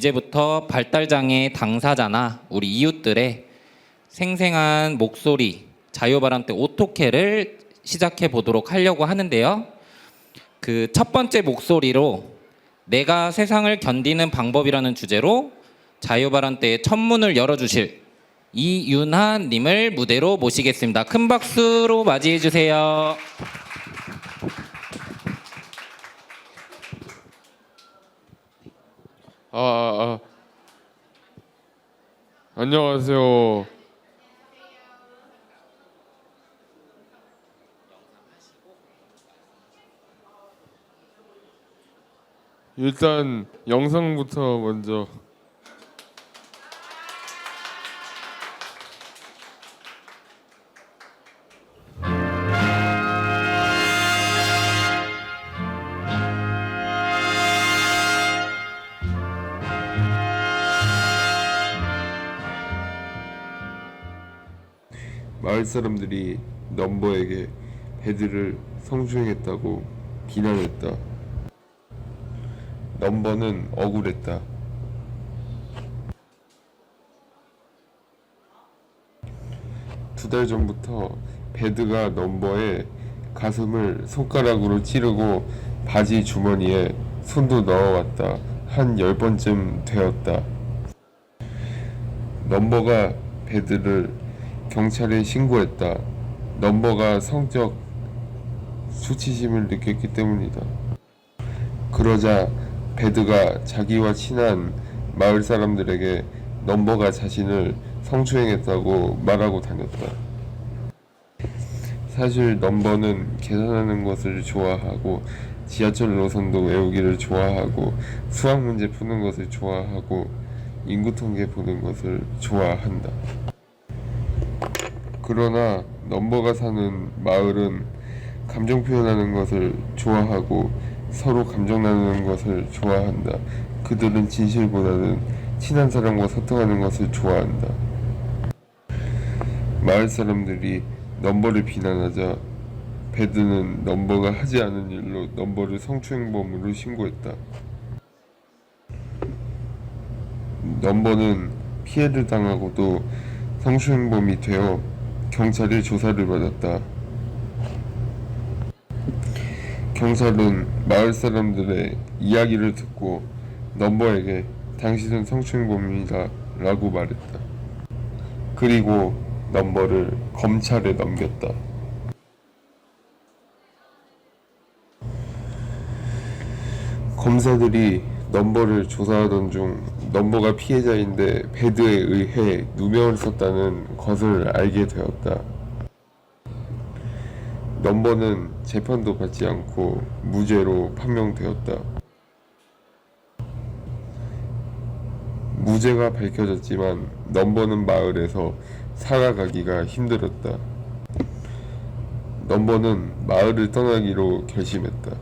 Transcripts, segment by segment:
이제부터 발달장애 당사자나 우리 이웃들의 생생한 목소리, 자유발언 때 오토케를 시작해 보도록 하려고 하는데요. 그 첫 번째 목소리로 내가 세상을 견디는 방법이라는 주제로 자유발언 때의 첫 문을 열어주실 이윤하 님을 무대로 모시겠습니다. 큰 박수로 맞이해 주세요. 안녕하세요. 일단 영상부터 먼저. 마을 사람들이 넘버에게 배드를 성추행했다고 비난했다. 넘버는 억울했다. 두 달 전부터 배드가 넘버의 가슴을 손가락으로 찌르고 바지 주머니에 손도 넣어왔다. 한 10번쯤 되었다. 넘버가 배드를 경찰에 신고했다. 넘버가 성적 수치심을 느꼈기 때문이다. 그러자 배드가 자기와 친한 마을 사람들에게 넘버가 자신을 성추행했다고 말하고 다녔다. 사실 넘버는 계산하는 것을 좋아하고 지하철 노선도 외우기를 좋아하고 수학 문제 푸는 것을 좋아하고 인구 통계 보는 것을 좋아한다. 그러나 넘버가 사는 마을은 감정 표현하는 것을 좋아하고 서로 감정 나누는 것을 좋아한다. 그들은 진실보다는 친한 사람과 소통하는 것을 좋아한다. 마을 사람들이 넘버를 비난하자 배드는 넘버가 하지 않은 일로 넘버를 성추행범으로 신고했다. 넘버는 피해를 당하고도 성추행범이 되어 경찰의 조사를 받았다. 경찰은 마을 사람들의 이야기를 듣고 넘버에게 당신은 성추행범이다 라고 말했다. 그리고 넘버를 검찰에 넘겼다. 검사들이 넘버를 조사하던 중 넘버가 피해자인데 배드에 의해 누명을 썼다는 것을 알게 되었다. 넘버는 재판도 받지 않고 무죄로 판명되었다. 무죄가 밝혀졌지만 넘버는 마을에서 살아가기가 힘들었다. 넘버는 마을을 떠나기로 결심했다.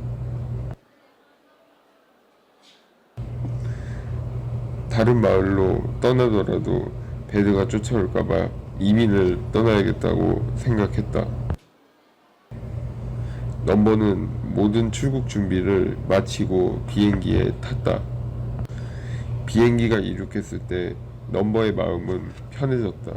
다른 마을로 떠나더라도 배드가 쫓아올까봐 이민을 떠나야겠다고 생각했다. 넘버는 모든 출국 준비를 마치고 비행기에 탔다. 비행기가 이륙했을 때 넘버의 마음은 편해졌다.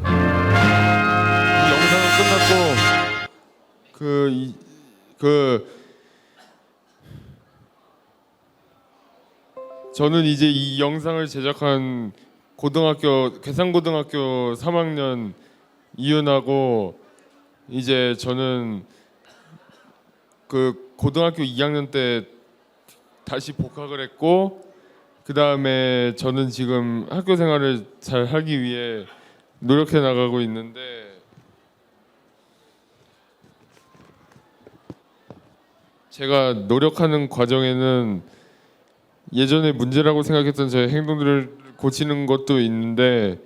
이 영상은 끝났고 저는 이제 이 영상을 제작한 괴산고등학교 3학년 이윤하고 이제 저는 그 고등학교 2학년 때 다시 복학을 했고 그 다음에 저는 지금 학교 생활을 잘 하기 위해 노력해 나가고 있는데 제가 노력하는 과정에는 예전에 문제라고 생각했던 저의 행동들을 고치는 것도 있는데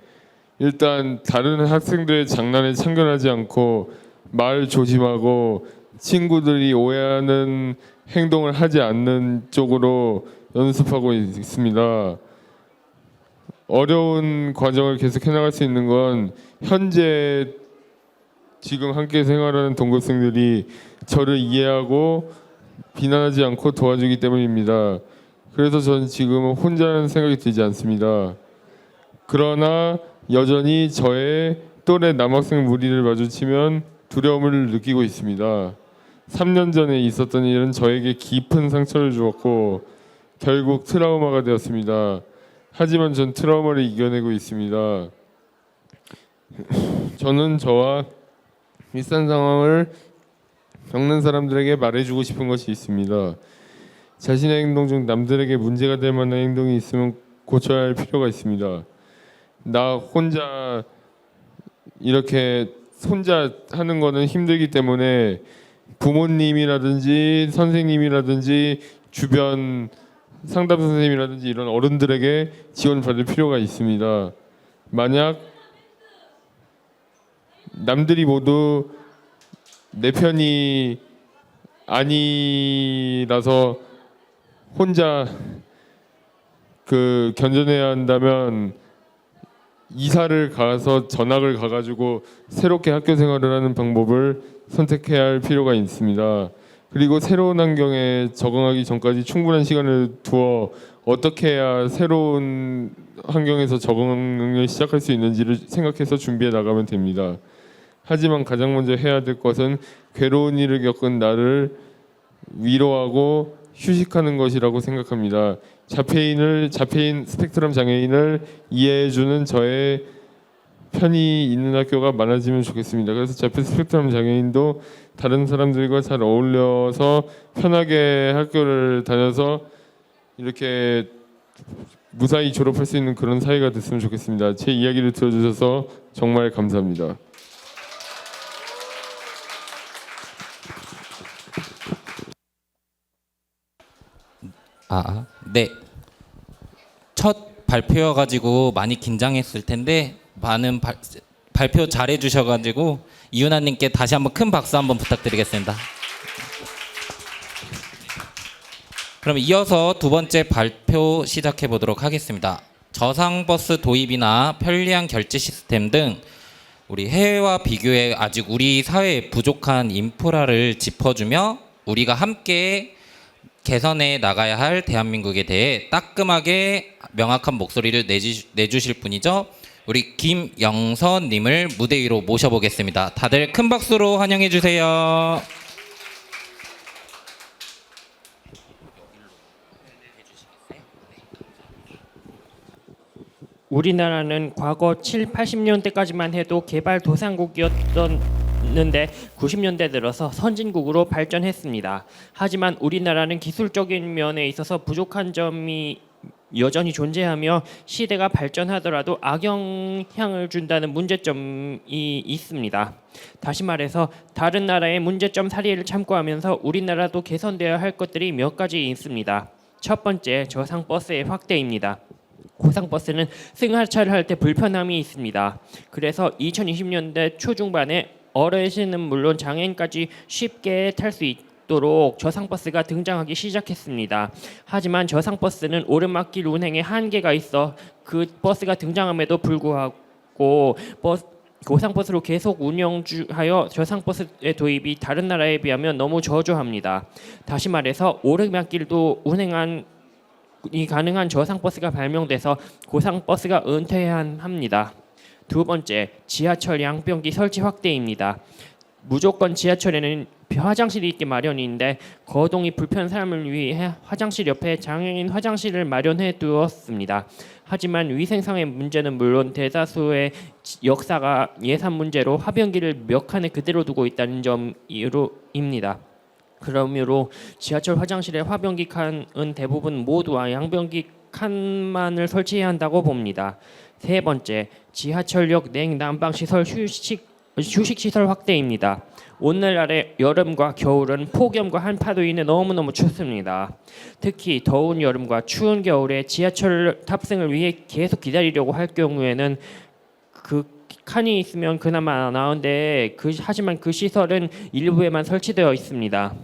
일단 다른 학생들의 장난에 참견하지 않고 말 조심하고 친구들이 오해하는 행동을 하지 않는 쪽으로 연습하고 있습니다. 어려운 과정을 계속 해나갈 수 있는 건 현재 지금 함께 생활하는 동급생들이 저를 이해하고 비난하지 않고 도와주기 때문입니다. 그래서 저는 지금은 혼자라는 생각이 들지 않습니다. 그러나 여전히 저의 또래 남학생 무리를 마주치면 두려움을 느끼고 있습니다. 3년 전에 있었던 일은 저에게 깊은 상처를 주었고 결국 트라우마가 되었습니다. 하지만 전 트라우마를 이겨내고 있습니다. 저는 저와 비슷한 상황을 겪는 사람들에게 말해주고 싶은 것이 있습니다. 자신의 행동 중 남들에게 문제가 될 만한 행동이 있으면 고쳐야 할 필요가 있습니다. 나 혼자 이렇게 혼자 하는 거는 힘들기 때문에 부모님이라든지 선생님이라든지 주변 상담 선생님이라든지 이런 어른들에게 지원을 받을 필요가 있습니다. 만약 남들이 모두 내 편이 아니라서 혼자 견뎌내야 한다면 이사를 가서 전학을 가가지고 새롭게 학교 생활을 하는 방법을 선택해야 할 필요가 있습니다. 그리고 새로운 환경에 적응하기 전까지 충분한 시간을 두어 어떻게 해야 새로운 환경에서 적응을 시작할 수 있는지를 생각해서 준비해 나가면 됩니다. 하지만 가장 먼저 해야 될 것은 괴로운 일을 겪은 나를 위로하고 휴식하는 것이라고 생각합니다. 자폐인 스펙트럼 장애인을 이해해주는 저의 편이 있는 학교가 많아지면 좋겠습니다. 그래서 자폐 스펙트럼 장애인도 다른 사람들과 잘 어울려서 편하게 학교를 다녀서 이렇게 무사히 졸업할 수 있는 그런 사회가 됐으면 좋겠습니다. 제 이야기를 들어주셔서 정말 감사합니다. 네. 첫 발표여가지고 많이 긴장했을 텐데 많은 발표 잘해주셔가지고 이윤아님께 다시 한번 큰 박수 한번 부탁드리겠습니다. 그럼 이어서 두 번째 발표 시작해 보도록 하겠습니다. 저상버스 도입이나 편리한 결제 시스템 등 우리 해외와 비교해 아직 우리 사회에 부족한 인프라를 짚어주며 우리가 함께 개선해 나가야 할 대한민국에 대해 따끔하게 명확한 목소리를 내주실 분이죠. 우리 김영선님을 무대 위로 모셔보겠습니다. 다들 큰 박수로 환영해 주세요. 우리나라는 과거 7, 80년대까지만 해도 개발도상국이었는데 90년대 들어서 선진국으로 발전했습니다. 하지만 우리나라는 기술적인 면에 있어서 부족한 점이 여전히 존재하며 시대가 발전하더라도 악영향을 준다는 문제점이 있습니다. 다시 말해서 다른 나라의 문제점 사례를 참고하면서 우리나라도 개선되어야 할 것들이 몇 가지 있습니다. 첫 번째, 저상버스의 확대입니다. 고상버스는 승하차를 할 때 불편함이 있습니다. 그래서 2020년대 초중반에 어르신은 물론 장애인까지 쉽게 탈 수 있도록 저상버스가 등장하기 시작했습니다. 하지만 저상버스는 오르막길 운행에 한계가 있어 그 버스가 등장함에도 불구하고 고상버스로 계속 운영하여 저상버스의 도입이 다른 나라에 비하면 너무 저조합니다. 다시 말해서 오르막길도 이 가능한 저상버스가 발명돼서 고상버스가 은퇴해야 합니다. 두 번째, 지하철 양변기 설치 확대입니다. 무조건 지하철에는 화장실이 있기 마련인데 거동이 불편한 사람을 위해 화장실 옆에 장애인 화장실을 마련해 두었습니다. 하지만 위생상의 문제는 물론 대다수의 역사가 예산 문제로 화변기를 몇 칸에 그대로 두고 있다는 점입니다. 그러므로 지하철 화장실의 화변기 칸은 대부분 모두와 양변기 칸만을 설치해야 한다고 봅니다. 세 번째, 지하철역 냉난방 시설 휴식 시설 확대입니다. 오늘날의 여름과 겨울은 폭염과 한파로 인해 너무너무 춥습니다. 특히 더운 여름과 추운 겨울에 지하철 탑승을 위해 계속 기다리려고 할 경우에는 그 칸이 있으면 그나마 나은데 하지만 그 시설은 일부에만 설치되어 있습니다.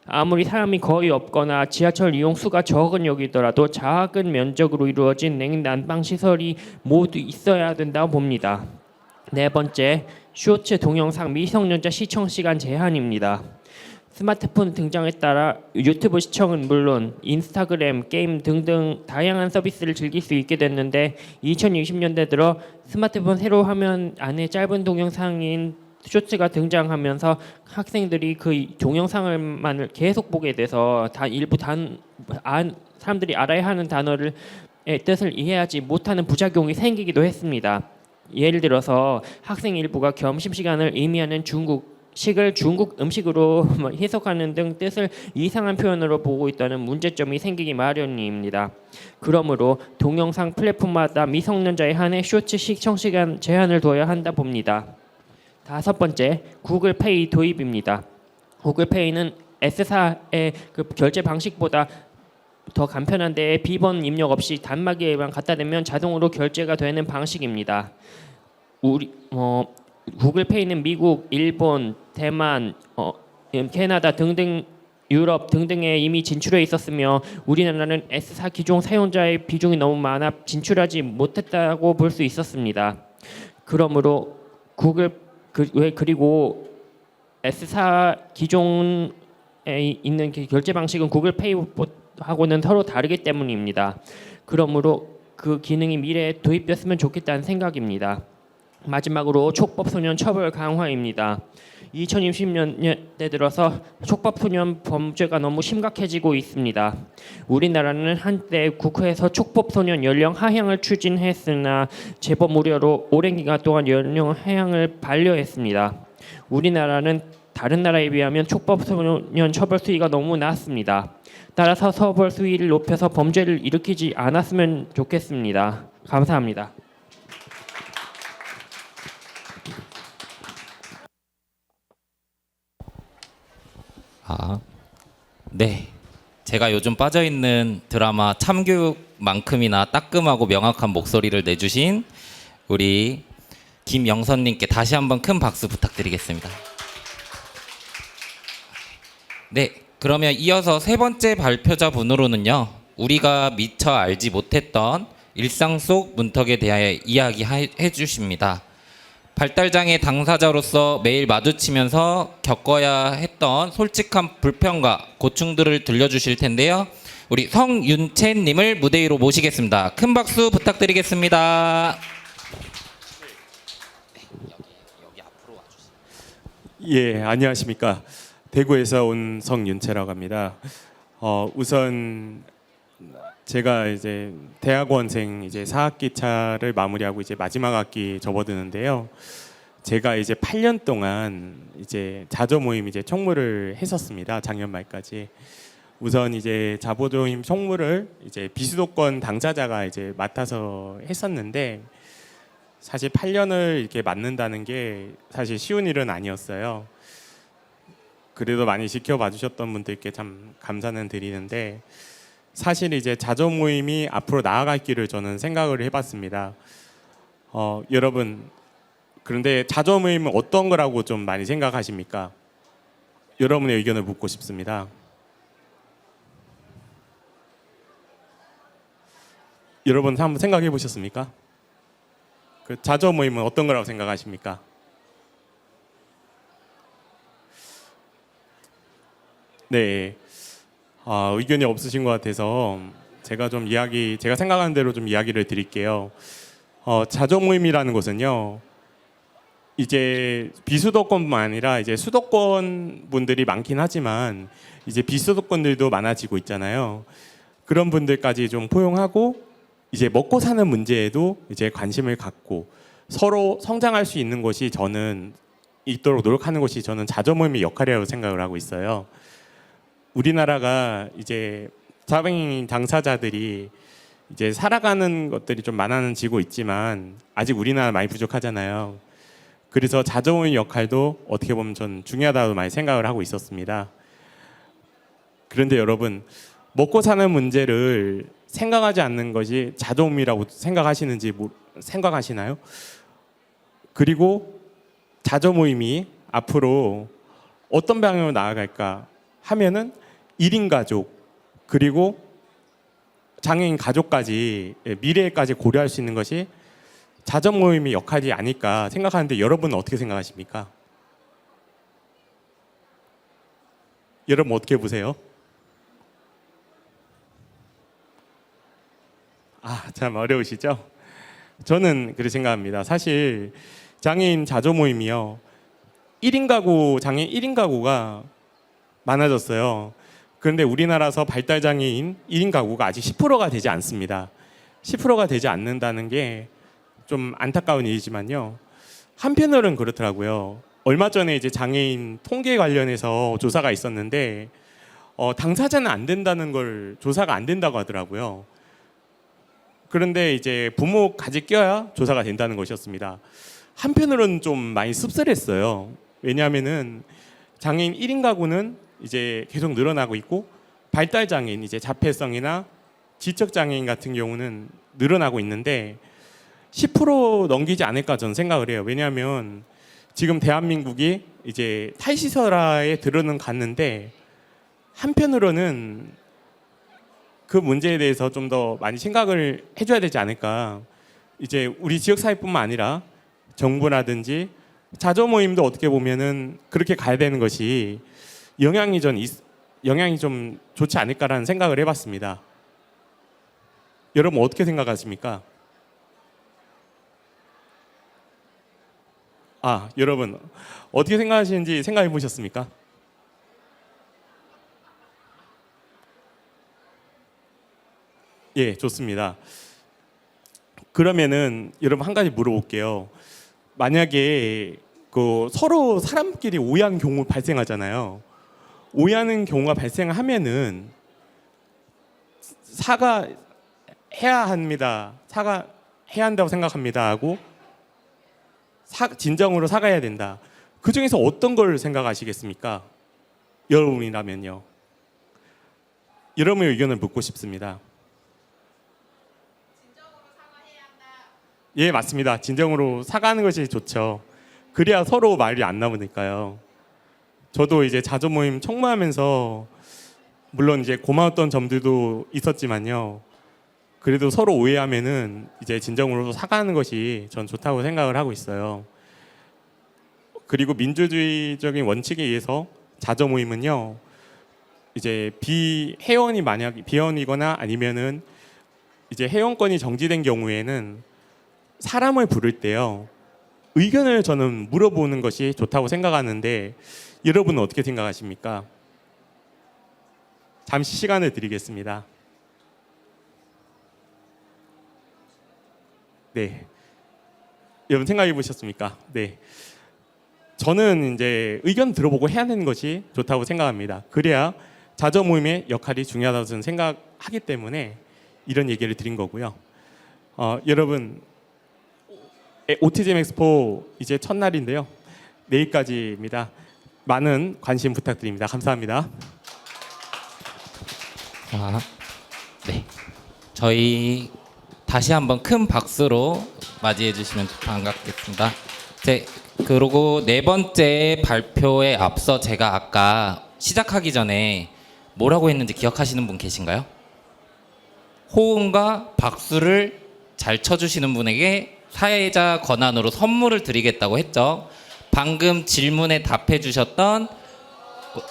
아무리 사람이 거의 없거나 지하철 이용 수가 적은 역이더라도 작은 면적으로 이루어진 냉난방 시설이 모두 있어야 된다고 봅니다. 네 번째, 쇼츠 동영상 미성년자 시청 시간 제한입니다. 스마트폰 등장에 따라 유튜브 시청은 물론 인스타그램, 게임 등등 다양한 서비스를 즐길 수 있게 됐는데 2020년대 들어 스마트폰 세로 화면 안에 짧은 동영상인 쇼츠가 등장하면서 학생들이 그 동영상을만을 계속 보게 돼서 사람들이 알아야 하는 단어를 뜻을 이해하지 못하는 부작용이 생기기도 했습니다. 예를 들어서 학생 일부가 점심 시간을 의미하는 중국식을 중국 음식으로 해석하는 등 뜻을 이상한 표현으로 보고 있다는 문제점이 생기기 마련입니다. 그러므로 동영상 플랫폼마다 미성년자에 한해 쇼츠 시청 시간 제한을 둬야 한다 봅니다. 다섯 번째, 구글페이 도입입니다. 구글페이는 S사의 그 결제 방식보다 더 간편한데 비번 입력 없이 단말기에만 갖다 대면 자동으로 결제가 되는 방식입니다. 구글페이는 미국, 일본, 대만, 캐나다 등등 유럽 등등에 이미 진출해 있었으며 우리나라는 S사 기종 사용자의 비중이 너무 많아 진출하지 못했다고 볼 수 있었습니다. 그러므로 그리고 S사 기종에 있는 결제 방식은 구글페이하고는 서로 다르기 때문입니다. 그러므로 그 기능이 미래에 도입됐으면 좋겠다는 생각입니다. 마지막으로 촉법소년 처벌 강화입니다. 2020년대 들어서 촉법소년 범죄가 너무 심각해지고 있습니다. 우리나라는 한때 국회에서 촉법소년 연령 하향을 추진했으나 재법 우려로 오랜 기간 동안 연령 하향을 반려했습니다. 우리나라는 다른 나라에 비하면 촉법소년 처벌 수위가 너무 낮습니다. 따라서 처벌 수위를 높여서 범죄를 일으키지 않았으면 좋겠습니다. 감사합니다. 네. 제가 요즘 빠져있는 드라마 참교육만큼이나 따끔하고 명확한 목소리를 내주신 우리 김영선님께 다시 한번 큰 박수 부탁드리겠습니다. 네. 그러면 이어서 세 번째 발표자 분으로는요. 우리가 미처 알지 못했던 일상 속 문턱에 대하여 이야기해 주십니다. 발달장애 당사자로서 매일 마주치면서 겪어야 했던 솔직한 불편과 고충들을 들려주실 텐데요. 우리 성윤채님을 무대 위로 모시겠습니다. 큰 박수 부탁드리겠습니다. 예, 안녕하십니까. 대구에서 온 성윤채라고 합니다. 우선 제가 이제 대학원생 이제 4학기 차를 마무리하고 이제 마지막 학기 접어드는데요. 제가 이제 8년 동안 이제 자조 모임 이제 총무를 했었습니다. 작년 말까지. 우선 이제 자보조 모임 총무를 이제 비수도권 당사자가 이제 맡아서 했었는데 사실 8년을 이렇게 맡는다는 게 사실 쉬운 일은 아니었어요. 그래도 많이 지켜봐 주셨던 분들께 참 감사는 드리는데 사실 이제 자조 모임이 앞으로 나아갈 길을 저는 생각을 해봤습니다. 여러분 그런데 자조 모임은 어떤 거라고 좀 많이 생각하십니까? 여러분의 의견을 묻고 싶습니다. 여러분 한번 생각해 보셨습니까? 그 자조 모임은 어떤 거라고 생각하십니까? 네. 의견이 없으신 것 같아서 제가 생각하는 대로 좀 이야기를 드릴게요. 자조 모임이라는 것은요, 이제 비수도권뿐만 아니라 이제 수도권 분들이 많긴 하지만 이제 비수도권들도 많아지고 있잖아요. 그런 분들까지 좀 포용하고 이제 먹고 사는 문제에도 이제 관심을 갖고 서로 성장할 수 있는 것이 저는 있도록 노력하는 것이 저는 자조 모임의 역할이라고 생각을 하고 있어요. 우리나라가 이제 자본주의 당사자들이 이제 살아가는 것들이 좀 많아지고 있지만 아직 우리나라 많이 부족하잖아요. 그래서 자조 모임 역할도 어떻게 보면 전 중요하다고 많이 생각을 하고 있었습니다. 그런데 여러분 먹고 사는 문제를 생각하지 않는 것이 자조 모임이라고 생각하시는지 생각하시나요? 그리고 자조 모임이 앞으로 어떤 방향으로 나아갈까? 하면은 1인 가족 그리고 장애인 가족까지 미래까지 고려할 수 있는 것이 자조 모임의 역할이 아닐까 생각하는데 여러분은 어떻게 생각하십니까? 여러분 어떻게 보세요? 참 어려우시죠? 저는 그렇게 생각합니다. 사실 장애인 자조 모임이요. 1인 가구, 장애인 1인 가구가 많아졌어요. 그런데 우리나라에서 발달 장애인 1인 가구가 아직 10%가 되지 않습니다. 10%가 되지 않는다는 게 좀 안타까운 일이지만요. 한편으로는 그렇더라고요. 얼마 전에 이제 장애인 통계 관련해서 조사가 있었는데 당사자는 안 된다는 걸 조사가 안 된다고 하더라고요. 그런데 이제 부모까지 껴야 조사가 된다는 것이었습니다. 한편으로는 좀 많이 씁쓸했어요. 왜냐하면은 장애인 1인 가구는 이제 계속 늘어나고 있고 발달 장애인 이제 자폐성이나 지적 장애인 같은 경우는 늘어나고 있는데 10% 넘기지 않을까 저는 생각을 해요. 왜냐하면 지금 대한민국이 이제 탈시설화에 들어는 갔는데 한편으로는 그 문제에 대해서 좀 더 많이 생각을 해줘야 되지 않을까. 이제 우리 지역 사회뿐만 아니라 정부라든지 자조 모임도 어떻게 보면은 그렇게 가야 되는 것이 영향이 좀 좋지 않을까라는 생각을 해봤습니다. 여러분 어떻게 생각하십니까? 여러분 어떻게 생각하시는지 생각해 보셨습니까? 예, 좋습니다. 그러면은 여러분 한 가지 물어볼게요. 만약에 그 서로 사람끼리 오해하는 경우 발생하잖아요. 오해하는 경우가 발생하면은 사과해야 합니다. 사과해야 한다고 생각합니다 하고 진정으로 사과해야 된다. 그 중에서 어떤 걸 생각하시겠습니까? 여러분이라면요. 여러분의 의견을 묻고 싶습니다. 예, 맞습니다. 진정으로 사과하는 것이 좋죠. 그래야 서로 말이 안 나오니까요. 저도 이제 자조 모임 총무하면서 물론 이제 고마웠던 점들도 있었지만요. 그래도 서로 오해하면은 이제 진정으로 사과하는 것이 전 좋다고 생각을 하고 있어요. 그리고 민주주의적인 원칙에 의해서 자조 모임은요. 이제 비회원이거나 아니면은 이제 회원권이 정지된 경우에는 사람을 부를 때요. 의견을 저는 물어보는 것이 좋다고 생각하는데 여러분은 어떻게 생각하십니까? 잠시 시간을 드리겠습니다. 네. 여러분 생각해 보셨습니까? 네. 저는 이제 의견 들어보고 해야 되는 것이 좋다고 생각합니다. 그래야 자조 모임의 역할이 중요하다고 저는 생각하기 때문에 이런 얘기를 드린 거고요. 여러분 오티즘 엑스포 이제 첫날인데요. 내일까지입니다. 많은 관심 부탁드립니다. 감사합니다. 네. 저희 다시 한번 큰 박수로 맞이해 주시면 반갑겠습니다. 그리고 네 번째 발표에 앞서 제가 아까 시작하기 전에 뭐라고 했는지 기억하시는 분 계신가요? 호응과 박수를 잘 쳐주시는 분에게 사회자 권한으로 선물을 드리겠다고 했죠. 방금 질문에 답해 주셨던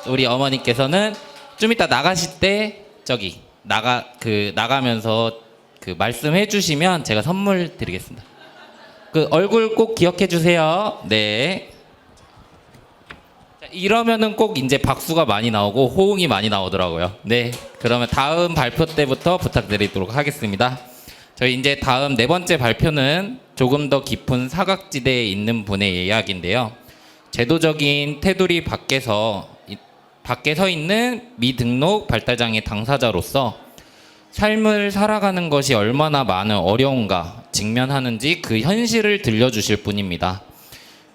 우리 어머니께서는 좀 이따 나가실 때 저기 나가면서 그 말씀해 주시면 제가 선물 드리겠습니다. 그 얼굴 꼭 기억해 주세요. 네. 자, 이러면은 꼭 이제 박수가 많이 나오고 호응이 많이 나오더라고요. 네. 그러면 다음 발표 때부터 부탁드리도록 하겠습니다. 저희 이제 다음 네 번째 발표는 조금 더 깊은 사각지대에 있는 분의 이야기인데요. 제도적인 테두리 밖에서 있는 미등록 발달장애 당사자로서 삶을 살아가는 것이 얼마나 많은 어려움과 직면하는지 그 현실을 들려주실 분입니다.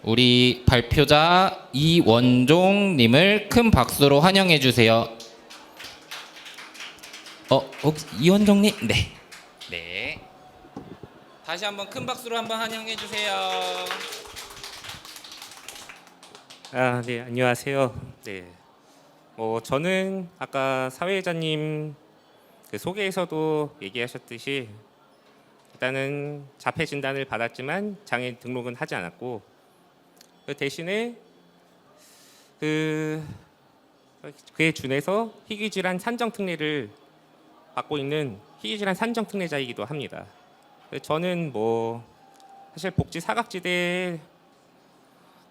우리 발표자 이원종님을 큰 박수로 환영해 주세요. 혹시 이원종님? 네. 네. 다시 한번 큰 박수로 한번 환영해 주세요. 네, 안녕하세요. 네. 저는 아까 사회자님 그 소개에서도 얘기하셨듯이 일단은 자폐 진단을 받았지만 장애인 등록은 하지 않았고 그 대신에 그에 준해서 희귀질환 산정 특례를 받고 있는 희귀질환 산정 특례자이기도 합니다. 저는 사실 복지 사각지대에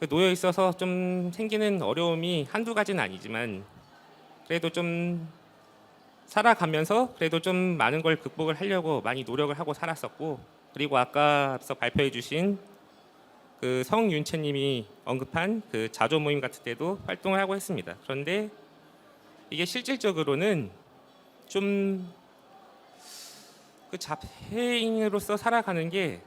놓여 있어서 좀 생기는 어려움이 한두 가지는 아니지만 그래도 좀 살아가면서 그래도 좀 많은 걸 극복을 하려고 많이 노력을 하고 살았었고, 그리고 아까 앞서 발표해 주신 그 성윤채님이 언급한 그 자조 모임 같은 때도 활동을 하고 했습니다. 그런데 이게 실질적으로는 좀 그 자폐인으로서 살아가는 게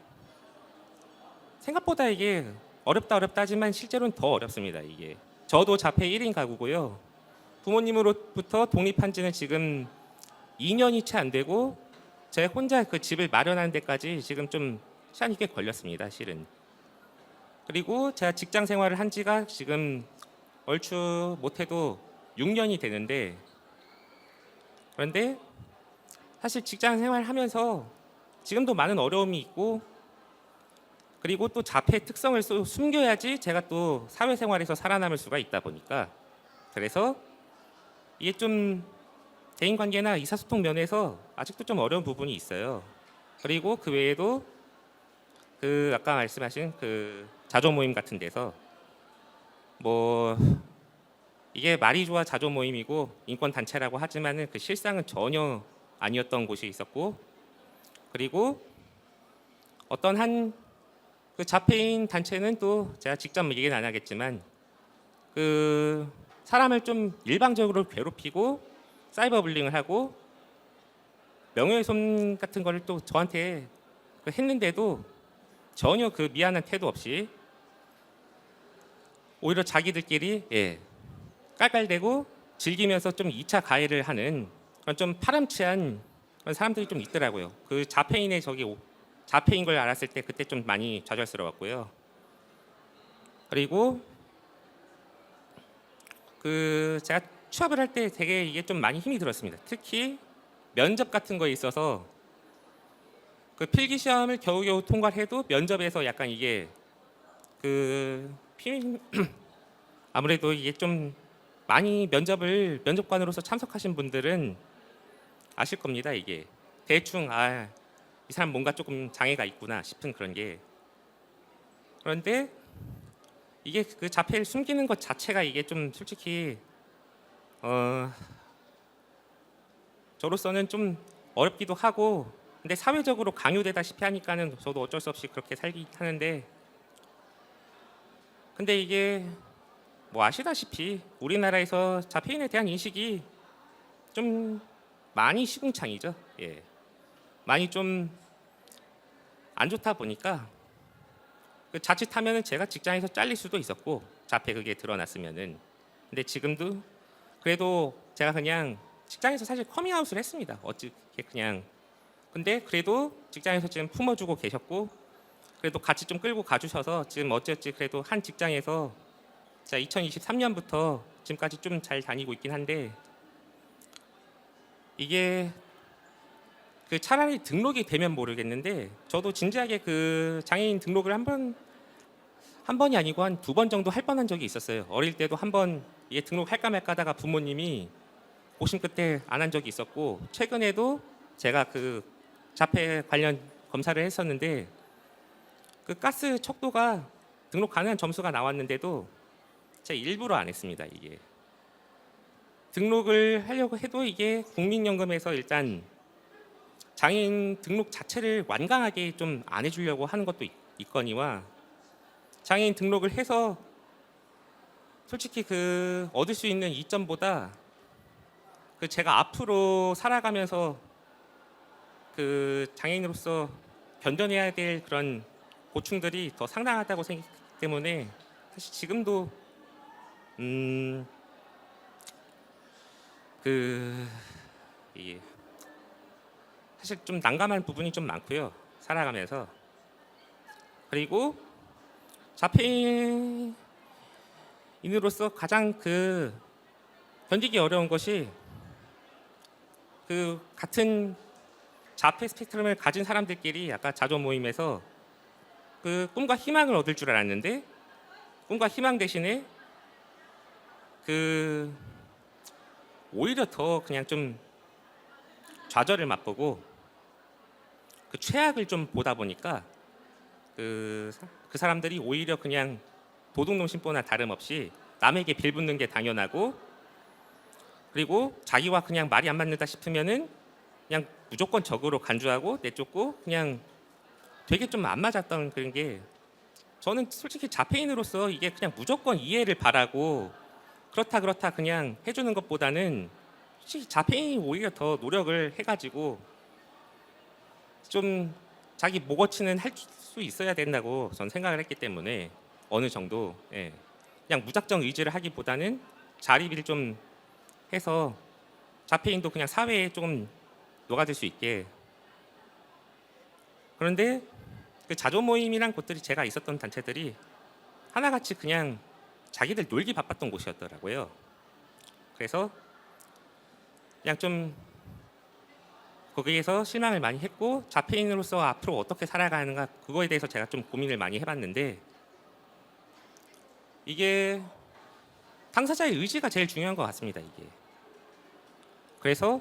생각보다 이게 어렵다 하지만 실제로는 더 어렵습니다. 이게 저도 자폐 1인 가구고요. 부모님으로부터 독립한 지는 지금 2년이 채 안 되고 제 혼자 그 집을 마련하는 데까지 지금 좀 시간이 꽤 걸렸습니다. 실은. 그리고 제가 직장 생활을 한 지가 지금 얼추 못해도 6년이 되는데, 그런데 사실 직장 생활을 하면서 지금도 많은 어려움이 있고, 그리고 또 자폐의 특성을 숨겨야지 제가 또 사회생활에서 살아남을 수가 있다 보니까, 그래서 이게 좀 대인관계나 의사소통 면에서 아직도 좀 어려운 부분이 있어요. 그리고 그 외에도 그 아까 말씀하신 그 자조 모임 같은 데서 이게 말이 좋아 자조 모임이고 인권 단체라고 하지만은 그 실상은 전혀 아니었던 곳이 있었고, 그리고 어떤 한 그 자폐인 단체는 또 제가 직접 얘기는 안 하겠지만 그 사람을 좀 일방적으로 괴롭히고 사이버 불링을 하고 명예훼손 같은 거를 또 저한테 했는데도 전혀 그 미안한 태도 없이 오히려 자기들끼리 깔깔대고 즐기면서 좀 2차 가해를 하는 그런 좀 파렴치한 그런 사람들이 좀 있더라고요. 그 자폐인의 자폐인 걸 알았을 때 그때 좀 많이 좌절스러웠고요. 그리고 그 제가 취업을 할 때 되게 이게 좀 많이 힘이 들었습니다. 특히 면접 같은 거에 있어서 그 필기 시험을 겨우겨우 통과를 해도 면접에서 약간 이게 아무래도 이게 좀 많이 면접관으로서 참석하신 분들은 아실 겁니다. 이게 대충 이 사람 뭔가 조금 장애가 있구나 싶은 그런 게. 그런데 이게 그 자폐를 숨기는 것 자체가 이게 좀 솔직히 저로서는 좀 어렵기도 하고, 근데 사회적으로 강요되다시피 하니까는 저도 어쩔 수 없이 그렇게 살긴 하는데, 근데 이게 아시다시피 우리나라에서 자폐인에 대한 인식이 좀 많이 시궁창이죠. 많이 좀 안 좋다 보니까 그 자칫하면은 제가 직장에서 잘릴 수도 있었고, 자폐 그게 드러났으면은. 근데 지금도 그래도 제가 그냥 직장에서 사실 커밍아웃을 했습니다. 어떻게 그냥. 근데 그래도 직장에서 지금 품어주고 계셨고, 그래도 같이 좀 끌고 가주셔서 지금 어찌어찌 그래도 한 직장에서 제가 2023년부터 지금까지 좀 잘 다니고 있긴 한데, 이게 그 차라리 등록이 되면 모르겠는데 저도 진지하게 그 장애인 등록을 한 번이 아니고 한 2번 정도 할 뻔한 적이 있었어요. 어릴 때도 한 번 이게 등록할까 말까 하다가 부모님이 고심 끝에 안 한 적이 있었고, 최근에도 제가 그 자폐 관련 검사를 했었는데 그 가스 척도가 등록 가능한 점수가 나왔는데도 제가 일부러 안 했습니다. 이게 등록을 하려고 해도 이게 국민연금에서 일단 장애인 등록 자체를 완강하게 좀 안 해주려고 하는 것도 있거니와, 장애인 등록을 해서 솔직히 그 얻을 수 있는 이점보다 그 제가 앞으로 살아가면서 그 장애인으로서 견뎌내야 될 그런 고충들이 더 상당하다고 생각하기 때문에 사실 지금도 이게 사실 좀 난감한 부분이 좀 많고요. 살아가면서. 그리고 자폐인으로서 가장 그 견디기 어려운 것이 그 같은 자폐 스펙트럼을 가진 사람들끼리 아까 자조 모임에서 그 꿈과 희망을 얻을 줄 알았는데 꿈과 희망 대신에 그 오히려 더 그냥 좀 좌절을 맛보고 그 최악을 좀 보다 보니까 그 사람들이 오히려 그냥 도둑놈 심보나 다름없이 남에게 빌붙는 게 당연하고 그리고 자기와 그냥 말이 안 맞는다 싶으면은 그냥 무조건 적으로 간주하고 내쫓고 그냥 되게 좀 안 맞았던 그런 게 저는 솔직히 자폐인으로서 이게 그냥 무조건 이해를 바라고 그렇다 그냥 해주는 것보다는 솔직히 자폐인이 오히려 더 노력을 해가지고 좀 자기 목어치는 할 수 있어야 된다고 저는 생각을 했기 때문에 어느 정도 그냥 무작정 의지를 하기보다는 자립을 좀 해서 자폐인도 그냥 사회에 좀 녹아들 수 있게. 그런데 그 자조 모임이란 곳들이 제가 있었던 단체들이 하나같이 그냥 자기들 놀기 바빴던 곳이었더라고요. 그래서 그냥 좀 거기에서 실망을 많이 했고 자폐인으로서 앞으로 어떻게 살아가는가 그거에 대해서 제가 좀 고민을 많이 해봤는데 이게 당사자의 의지가 제일 중요한 것 같습니다. 이게 그래서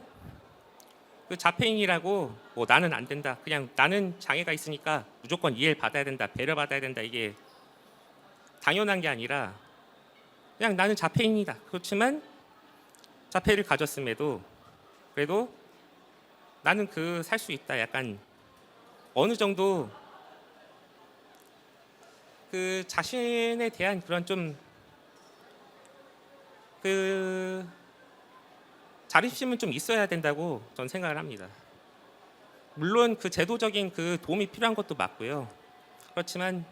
그 자폐인이라고 뭐 나는 안 된다 그냥 나는 장애가 있으니까 무조건 이해를 받아야 된다 배려받아야 된다 이게 당연한 게 아니라 그냥 나는 자폐인이다 그렇지만 자폐를 가졌음에도 그래도 나는 그 살 수 있다 약간 어느 정도 그 자신에 대한 그런 좀 그 자립심은 좀 있어야 된다고 저는 생각을 합니다. 물론 그 제도적인 그 도움이 필요한 것도 맞고요. 그렇지만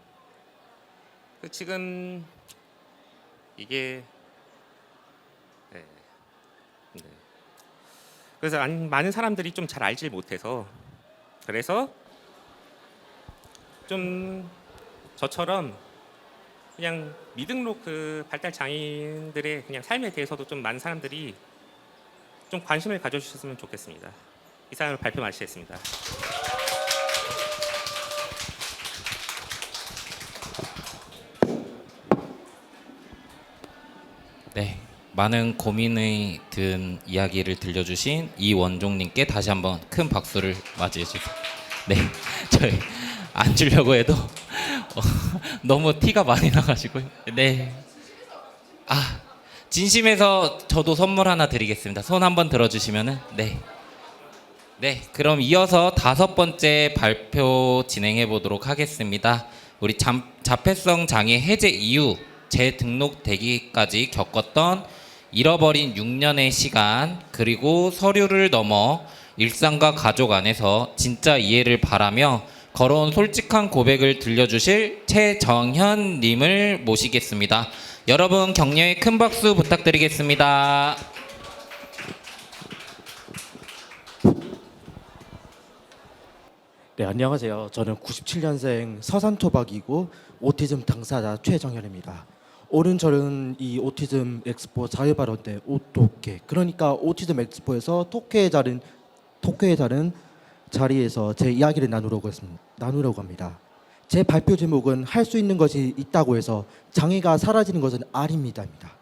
그 지금 이게 네. 그래서 많은 사람들이 좀 잘 알지 못해서 그래서 좀 저처럼 그냥 미등록 그 발달 장애인들의 그냥 삶에 대해서도 좀 많은 사람들이 좀 관심을 가져주셨으면 좋겠습니다. 이상으로 발표 마치겠습니다. 네, 많은 고민이 든 이야기를 들려주신 이원종님께 다시 한번 큰 박수를 맞이해 주세요. 네, 저희 안 주려고 해도 너무 티가 많이 나가지고요. 네, 진심에서 저도 선물 하나 드리겠습니다. 손 한번 들어주시면은 네, 그럼 이어서 5번째 발표 진행해 보도록 하겠습니다. 우리 자폐성 장애 해제 이후 재등록되기까지 겪었던 잃어버린 6년의 시간 그리고 서류를 넘어 일상과 가족 안에서 진짜 이해를 바라며 걸어온 솔직한 고백을 들려주실 최정현 님을 모시겠습니다. 여러분 격려의 큰 박수 부탁드리겠습니다. 네, 안녕하세요. 저는 97년생 서산토박이고 오티즘 당사자 최정현입니다. 오늘 저는 이 오티즘 엑스포 자유발언대 오토케 그러니까 오티즘 엑스포에서 토케의 다른 자리에서 제 이야기를 나누려고 합니다. 제 발표 제목은 할 수 있는 것이 있다고 해서 장애가 사라지는 것은 아닙니다입니다.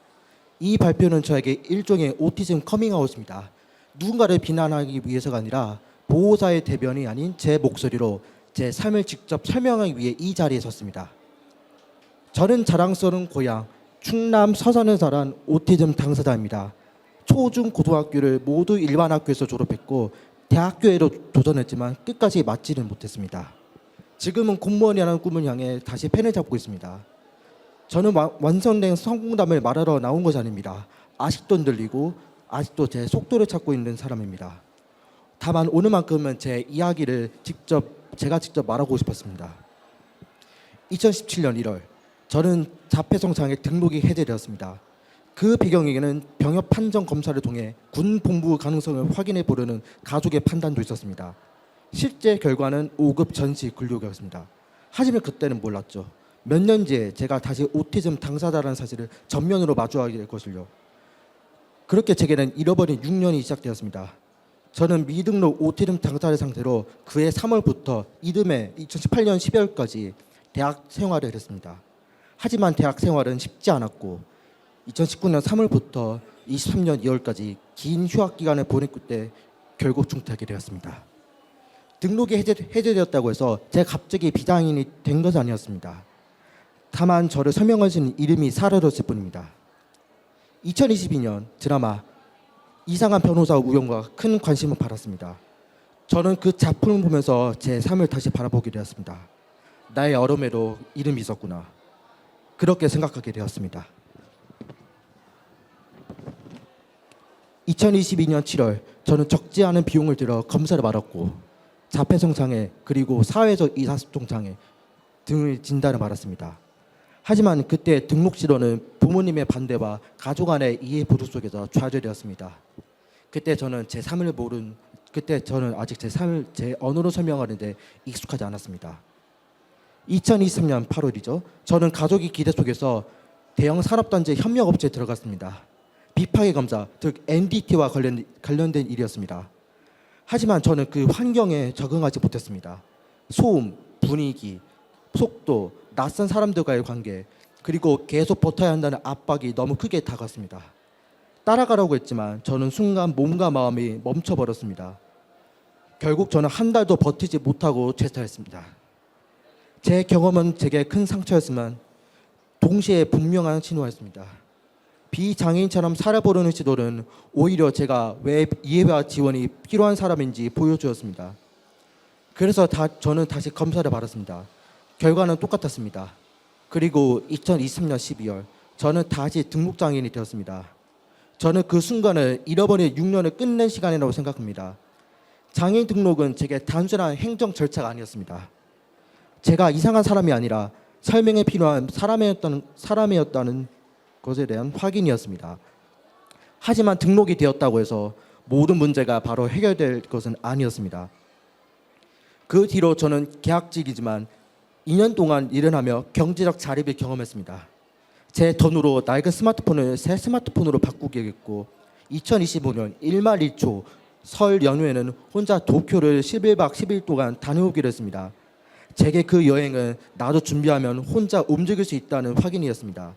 이 발표는 저에게 일종의 오티즘 커밍아웃입니다. 누군가를 비난하기 위해서가 아니라 보호자의 대변이 아닌 제 목소리로 제 삶을 직접 설명하기 위해 이 자리에 섰습니다. 저는 자랑스러운 고향 충남 서산을 자란 오티즘 당사자입니다. 초중 고등학교를 모두 일반 학교에서 졸업했고 대학교에도 도전했지만 끝까지 맞지는 못했습니다. 지금은 공무원이라는 꿈을 향해 다시 펜을 잡고 있습니다. 저는 완성된 성공담을 말하러 나온 것이 아닙니다. 아직도 흔들리고 아직도 제 속도를 찾고 있는 사람입니다. 다만 오늘만큼은 제 이야기를 제가 직접 말하고 싶었습니다. 2017년 1월 저는 자폐성 장애 등록이 해제되었습니다. 그 배경에는 병역 판정 검사를 통해 군 복무 가능성을 확인해 보려는 가족의 판단도 있었습니다. 실제 결과는 5급 전시 근로였습니다. 하지만 그때는 몰랐죠. 몇 년 뒤에 제가 다시 오티즘 당사자라는 사실을 전면으로 마주하게 될 것을요. 그렇게 제게는 잃어버린 6년이 시작되었습니다. 저는 미등록 오티즘 당사자 상태로 그해 3월부터 이듬해 2018년 12월까지 대학 생활을 했습니다. 하지만 대학 생활은 쉽지 않았고 2019년 3월부터 23년 2월까지 긴 휴학 기간을 보냈을 때 결국 중퇴하게 되었습니다. 등록이 해제되었다고 해서 제가 갑자기 비장애인이 된 것은 아니었습니다. 다만 저를 설명할 수 있는 이름이 사라졌을 뿐입니다. 2022년 드라마 이상한 변호사 우영과 큰 관심을 받았습니다. 저는 그 작품을 보면서 제 삶을 다시 바라보게 되었습니다. 나의 어려움에도 이름이 있었구나. 그렇게 생각하게 되었습니다. 2022년 7월 저는 적지 않은 비용을 들여 검사를 받았고 자폐성 장애 그리고 사회적 의사소통 장애 등을 진단을 받았습니다. 하지만 그때 등록 시도는 부모님의 반대와 가족 간의 이해 보도 속에서 좌절되었습니다. 그때 저는 아직 제 삶을 제 언어로 설명하는데 익숙하지 않았습니다. 2023년 8월이죠. 저는 가족의 기대 속에서 대형 산업단지 협력업체에 들어갔습니다. 비파괴 검사, 즉 NDT와 관련된 일이었습니다. 하지만 저는 그 환경에 적응하지 못했습니다. 소음, 분위기, 속도, 낯선 사람들과의 관계, 그리고 계속 버텨야 한다는 압박이 너무 크게 다가왔습니다. 따라가라고 했지만 저는 순간 몸과 마음이 멈춰버렸습니다. 결국 저는 한 달도 버티지 못하고 퇴사했습니다. 제 경험은 제게 큰 상처였지만 동시에 분명한 신호였습니다. 비장애인처럼 살아보려는 시도는 오히려 제가 왜 이해와 지원이 필요한 사람인지 보여주었습니다. 그래서 저는 다시 검사를 받았습니다. 결과는 똑같았습니다. 그리고 2023년 12월 저는 다시 등록장애인이 되었습니다. 저는 그 순간을 잃어버린 6년을 끝낸 시간이라고 생각합니다. 장애인 등록은 제게 단순한 행정 절차가 아니었습니다. 제가 이상한 사람이 아니라 설명에 필요한 사람이었다는 것에 대한 확인이었습니다. 하지만 등록이 되었다고 해서 모든 문제가 바로 해결될 것은 아니었습니다. 그 뒤로 저는 계약직이지만 2년 동안 일을 하며 경제적 자립을 경험했습니다. 제 돈으로 낡은 스마트폰을 새 스마트폰으로 바꾸게 됐고 2025년 1말 1초 설 연휴에는 혼자 도쿄를 11박 10일 동안 다녀오기로 했습니다. 제게 그 여행은 나도 준비하면 혼자 움직일 수 있다는 확인이었습니다.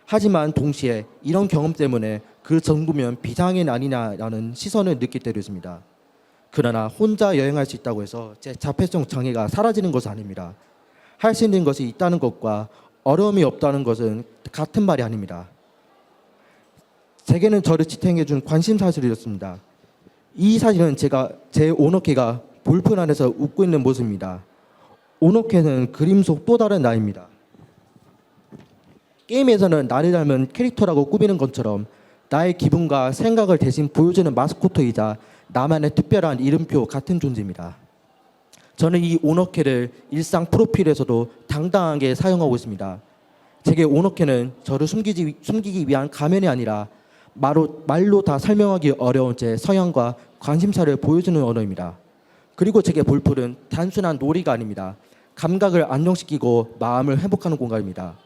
하지만 동시에 이런 경험 때문에 그 정도면 비장애인 아니냐라는 시선을 느낄 때도 있습니다. 그러나 혼자 여행할 수 있다고 해서 제 자폐성 장애가 사라지는 것은 아닙니다. 할 수 있는 것이 있다는 것과 어려움이 없다는 것은 같은 말이 아닙니다. 제게는 저를 지탱해 준 관심 사실이었습니다. 이 사실은 제 오너케가 볼펜 안에서 웃고 있는 모습입니다. 오너케는 그림 속 또 다른 나입니다. 게임에서는 나를 닮은 캐릭터라고 꾸미는 것처럼 나의 기분과 생각을 대신 보여주는 마스코트이자 나만의 특별한 이름표 같은 존재입니다. 저는 이 오너케를 일상 프로필에서도 당당하게 사용하고 있습니다. 제게 오너케는 저를 숨기기 위한 가면이 아니라 말로 다 설명하기 어려운 제 성향과 관심사를 보여주는 언어입니다. 그리고 제게 볼풀은 단순한 놀이가 아닙니다. 감각을 안정시키고 마음을 회복하는 공간입니다.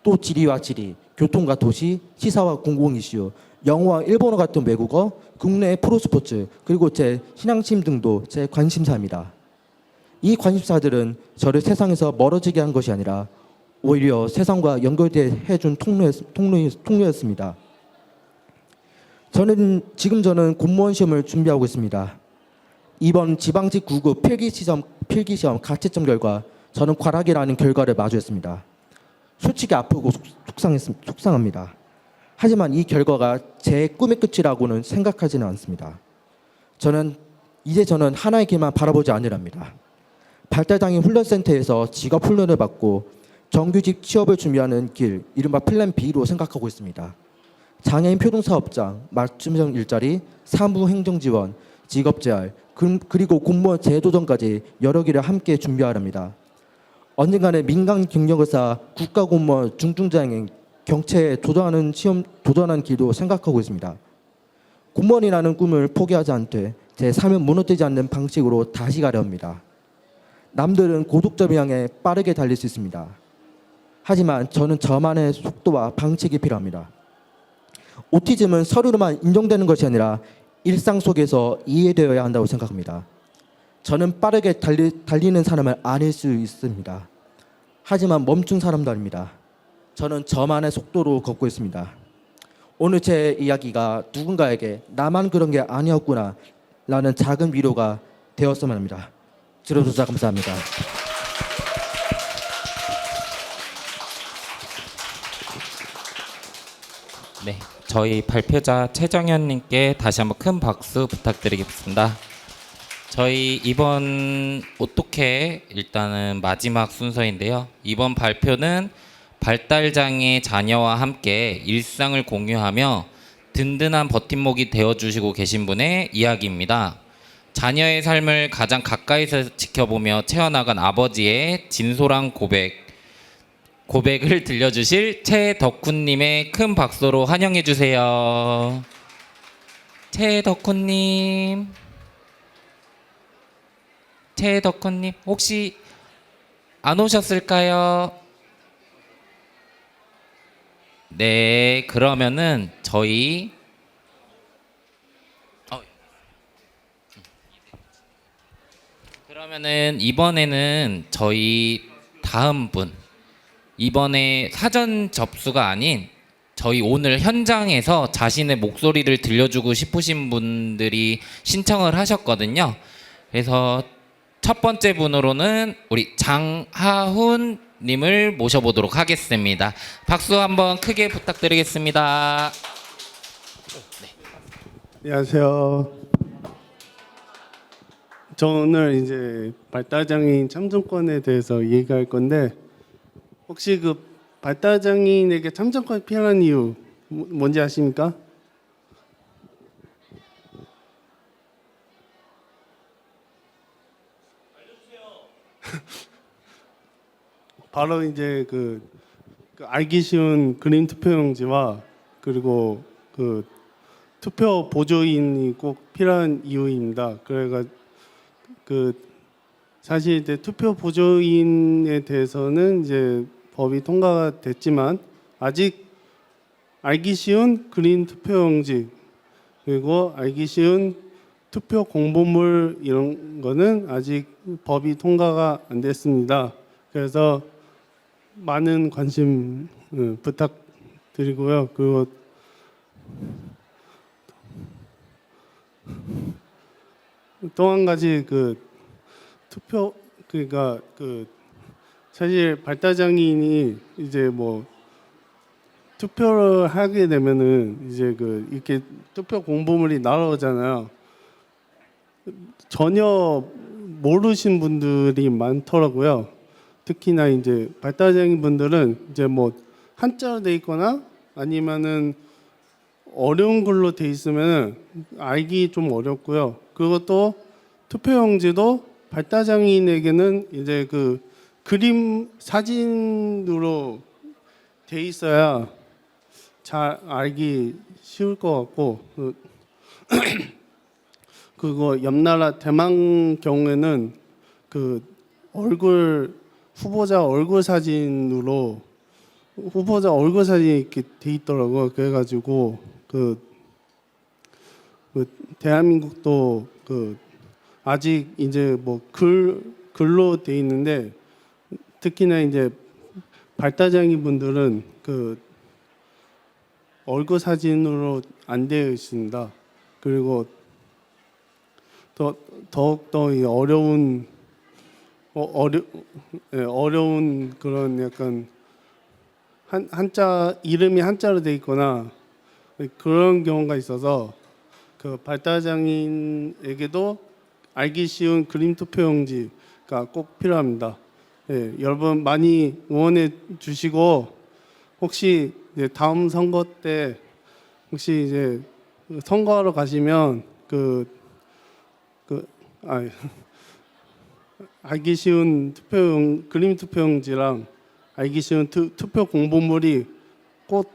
또 지리와 지리, 교통과 도시, 시사와 공공 이슈, 영어와 일본어 같은 외국어, 국내 프로스포츠, 그리고 제 신앙심 등도 제 관심사입니다. 이 관심사들은 저를 세상에서 멀어지게 한 것이 아니라 오히려 세상과 연결되게 해준 통로였습니다. 저는 공무원 시험을 준비하고 있습니다. 이번 지방직 9급 필기시험 가채점 결과 저는 과락이라는 결과를 마주했습니다. 솔직히 아프고 속상합니다. 하지만 이 결과가 제 꿈의 끝이라고는 생각하지는 않습니다. 저는 하나의 길만 바라보지 않으랍니다. 발달장애인 훈련센터에서 직업 훈련을 받고 정규직 취업을 준비하는 길, 이른바 플랜 B로 생각하고 있습니다. 장애인 표동사업장, 맞춤형 일자리, 사무 행정 지원, 직업 재활, 그리고 공무원 재도전까지 여러 길을 함께 준비하랍니다. 언젠가는 민간 경력을 쌓아 국가공무원 중증장애인 경채에 도전하는 길도 생각하고 있습니다. 공무원이라는 꿈을 포기하지 않되 제 삶은 무너지지 않는 방식으로 다시 가려 합니다. 남들은 고독점을 향해 빠르게 달릴 수 있습니다. 하지만 저는 저만의 속도와 방식이 필요합니다. 오티즘은 서류로만 인정되는 것이 아니라 일상 속에서 이해되어야 한다고 생각합니다. 저는 빠르게 달리는 사람을 아닐 수 있습니다. 하지만 멈춘 사람도 아닙니다. 저는 저만의 속도로 걷고 있습니다. 오늘 제 이야기가 누군가에게 나만 그런 게 아니었구나 라는 작은 위로가 되었으면 합니다. 들어주셔서 감사합니다. 네, 저희 발표자 최정현님께 다시 한번 큰 박수 부탁드리겠습니다. 저희 이번 어떻게 일단은 마지막 순서인데요. 이번 발표는 발달장애 자녀와 함께 일상을 공유하며 든든한 버팀목이 되어주시고 계신 분의 이야기입니다. 자녀의 삶을 가장 가까이서 지켜보며 채워나간 아버지의 진솔한 고백을 들려주실 최덕훈님의 큰 박수로 환영해 주세요. 최덕훈님 혹시 안 오셨을까요? 네, 그러면은 저희 그러면은 이번에는 저희 다음 분, 이번에 사전 접수가 아닌 저희 오늘 현장에서 자신의 목소리를 들려주고 싶으신 분들이 신청을 하셨거든요. 그래서 첫 번째 분으로는 우리 장하훈 님을 모셔보도록 하겠습니다. 박수 한번 크게 부탁드리겠습니다. 안녕하세요. 저 오늘 이제 발달장애인 참정권에 대해서 얘기할 건데, 혹시 그 발달장애인에게 참정권이 필요한 이유 뭔지 아십니까? 바로 이제 그 알기 쉬운 그림 투표용지와 그리고 그 투표 보조인이 꼭 필요한 이유입니다. 그래가 사실 이제 투표 보조인에 대해서는 이제 법이 통과가 됐지만 아직 알기 쉬운 그림 투표용지 그리고 알기 쉬운 투표 공보물 이런 거는 아직 법이 통과가 안 됐습니다. 그래서 많은 관심 부탁드리고요. 그리고 또 한 가지 그 투표 그러니까 그 사실 발달장애인이 이제 뭐 투표를 하게 되면은 이제 그 이렇게 투표 공보물이 날아오잖아요. 전혀 모르신 분들이 많더라고요. 특히나 이제 발달장애인 분들은 이제 뭐 한자로 돼 있거나 아니면은 어려운 글로 돼 있으면 알기 좀 어렵고요. 그것도 투표용지도 발달장애인에게는 이제 그 그림 사진으로 돼 있어야 잘 알기 쉬울 것 같고 그거 옆나라 대만 경우에는 그 후보자 얼굴 사진으로 후보자 얼굴 사진이 이렇게 돼 있더라고요. 그래가지고 그 대한민국도 아직 이제 뭐 글로 돼 있는데 특히나 이제 발달장애 분들은 그 얼굴 사진으로 안 되어 있습니다. 그리고 더욱더 어려운 그런 약간 한자 이름이 한자로 돼 있거나 그런 경우가 있어서 그 발달장애인에게도 알기 쉬운 그림 투표용지가 꼭 필요합니다. 예, 여러분 많이 응원해 주시고 혹시 이제 다음 선거 때 혹시 이제 선거하러 가시면 알기 쉬운 그림 투표용지랑 알기 쉬운 투표 공보물이 꼭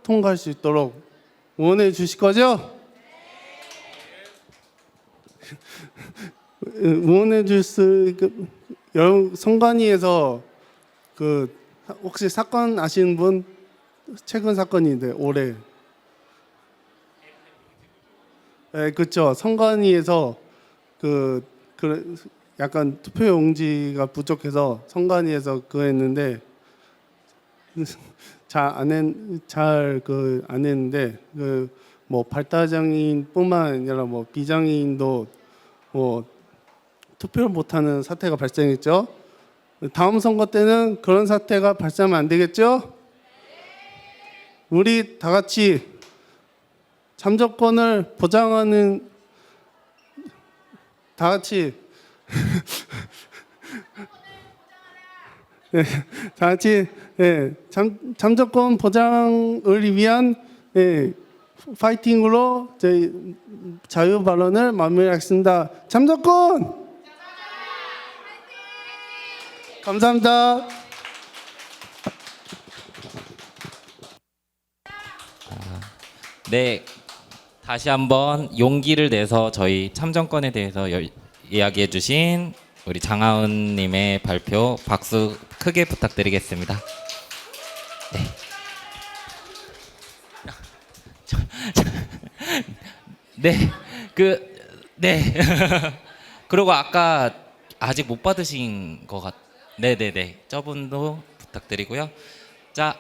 통과할 수 있도록 응원해 주실 거죠? 응원해 여러분 선관위에서 혹시 사건 아시는 분? 최근 사건인데 올해 그렇죠. 선관위에서 그 약간 투표용지가 부족해서 선관위에서 그거 했는데 안 했는데 그 뭐 발달장애인뿐만 아니라 뭐 비장애인도 뭐 투표를 못하는 사태가 발생했죠. 다음 선거 때는 그런 사태가 발생하면 안 되겠죠? 우리 다 같이 참정권을 보장하는 다 같이 네, 다 같이 참정권 보장을 위한 파이팅으로 저희 자유 발언을 마무리하겠습니다. 참정권! 감사합니다. 네, 다시 한번 용기를 내서 저희 참정권에 대해서 이야기해 주신 우리 장하은님의 발표 박수 크게 부탁드리겠습니다. 네. 네, 그리고 아까 아직 못 받으신 것 네네네. 저분도 부탁드리고요. 자,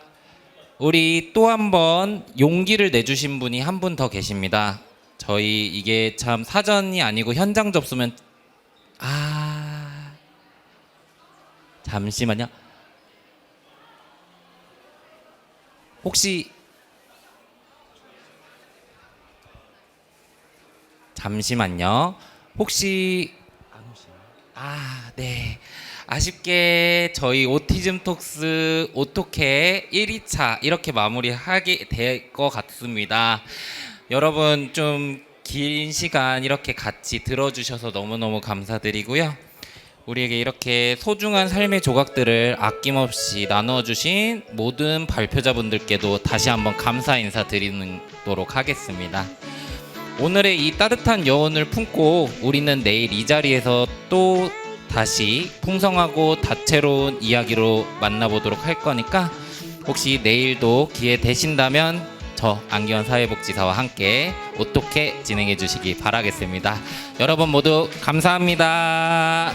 우리 또 한 번 용기를 내주신 분이 한 분 더 계십니다. 저희 이게 참 사전이 아니고 현장 접수면 잠시만요. 혹시 잠시만요. 혹시 네. 아쉽게 저희 오티즘 톡스 오토케 1회차 이렇게 마무리하게 될 것 같습니다. 여러분 좀 긴 시간 이렇게 같이 들어주셔서 너무너무 감사드리고요. 우리에게 이렇게 소중한 삶의 조각들을 아낌없이 나눠주신 모든 발표자분들께도 다시 한번 감사 인사드리도록 하겠습니다. 오늘의 이 따뜻한 여운을 품고 우리는 내일 이 자리에서 또 다시 풍성하고 다채로운 이야기로 만나보도록 할 거니까 혹시 내일도 기회 되신다면 저 안기원 사회복지사와 함께 어떻게 진행해 주시기 바라겠습니다. 여러분 모두 감사합니다.